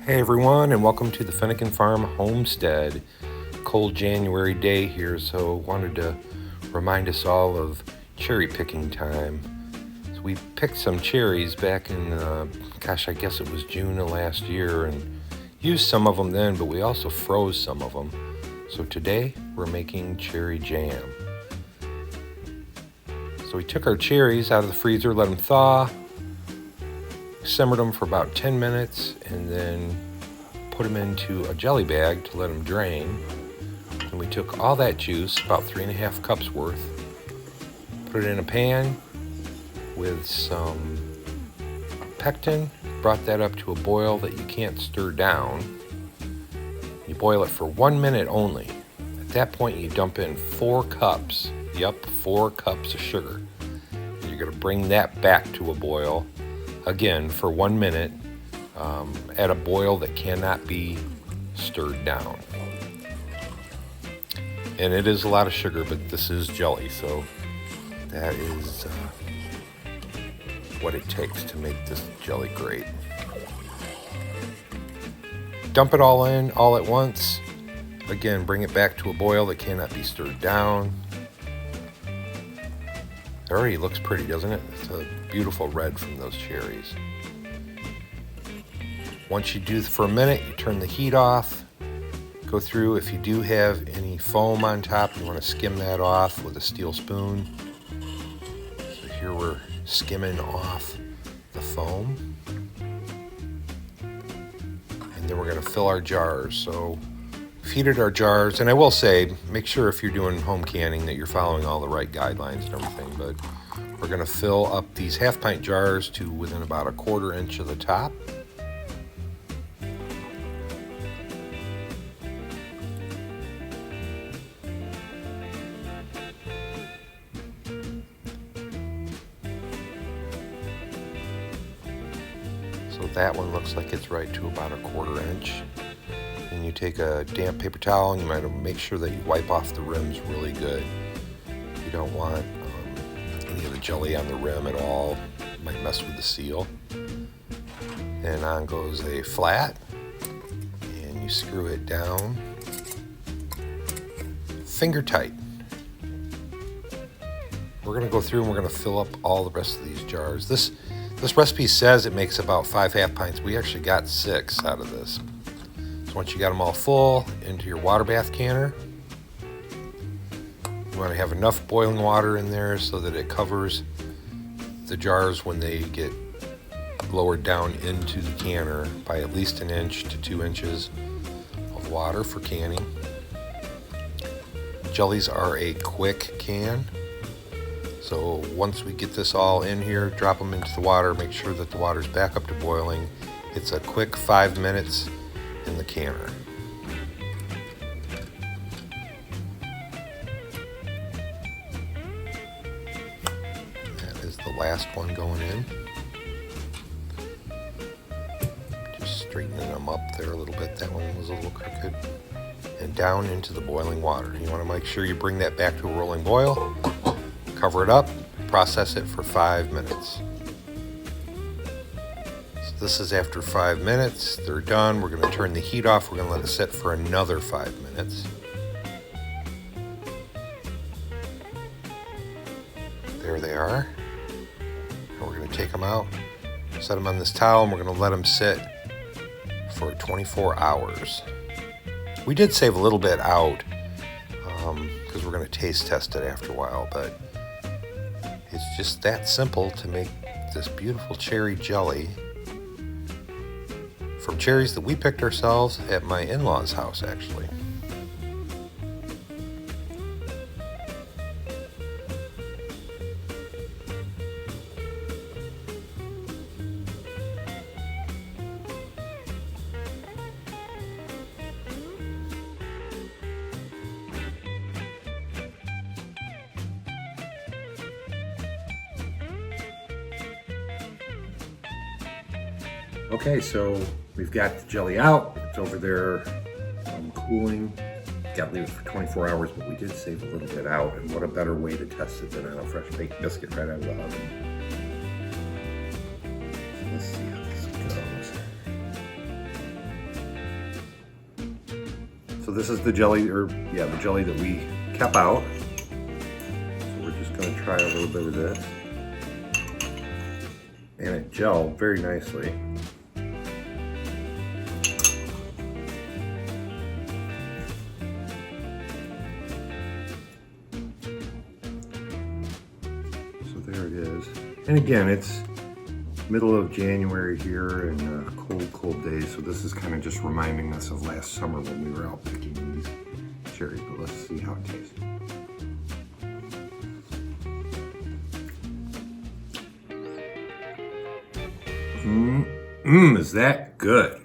Hey everyone, and welcome to the Finnegan Farm Homestead. Cold January day here, so wanted to remind us all of cherry picking time. So we picked some cherries back in, I guess it was June of last year, and used some of them then, but we also froze some of them. So today we're making cherry jam. So we took our cherries out of the freezer, let them thaw, simmered them for about 10 minutes, and then put them into a jelly bag to let them drain. And we took all that juice, about 3.5 cups worth, put it in a pan with some pectin, brought that up to a boil that you can't stir down. You boil it for 1 minute only. At that point you dump in 4 cups, 4 cups of sugar. And you're gonna bring that back to a boil again for 1 minute at a boil that cannot be stirred down. And it is a lot of sugar, but this is jelly, so that is what it takes to make this jelly great. Dump it all in all at once. Again, bring it back to a boil that cannot be stirred down. It already looks pretty, doesn't it? It's a beautiful red from those cherries. Once you do for a minute, you turn the heat off. Go through, if you do have any foam on top, you want to skim that off with a steel spoon. So here we're skimming off the foam. And then we're going to fill our jars. So we've heated our jars, and I will say, make sure if you're doing home canning that you're following all the right guidelines and everything, but we're going to fill up these half-pint jars to within about 1/4 inch of the top. So that one looks like it's right to about 1/4 inch. And you take a damp paper towel and you might make sure that you wipe off the rims really good. You don't want any of the jelly on the rim at all. It might mess with the seal. And on goes a flat, and you screw it down finger tight. We're going to go through and we're going to fill up all the rest of these jars. This recipe says it makes about 5 half pints. We actually got 6 out of this. So once you got them all full, into your water bath canner. You want to have enough boiling water in there so that it covers the jars when they get lowered down into the canner by at least 1 inch to 2 inches of water for canning. Jellies are a quick can. So once we get this all in here, drop them into the water, make sure that the water's back up to boiling. It's a quick 5 minutes in the canner. That is the last one going in. Just straightening them up there a little bit. That one was a little crooked. And down into the boiling water. You want to make sure you bring that back to a rolling boil. Cover it up, process it for 5 minutes. So this is after 5 minutes. They're done. We're going to turn the heat off. We're going to let it sit for another 5 minutes. There they are. And we're going to take them out, set them on this towel, and we're going to let them sit for 24 hours. We did save a little bit out because we're going to taste test it after a while, but it's just that simple to make this beautiful cherry jelly from cherries that we picked ourselves at my in-laws' house, actually. Okay, so we've got the jelly out. It's over there cooling. Got to leave it for 24 hours, but we did save a little bit out. And what a better way to test it than on a fresh baked biscuit right out of the oven. Let's see how this goes. this is the jelly, the jelly that we kept out. So we're just gonna try a little bit of this. And it gelled very nicely. So there it is. And again, it's middle of January here and cold days. So this is kind of just reminding us of last summer when we were out picking these cherries. But let's see how it tastes. Is that good?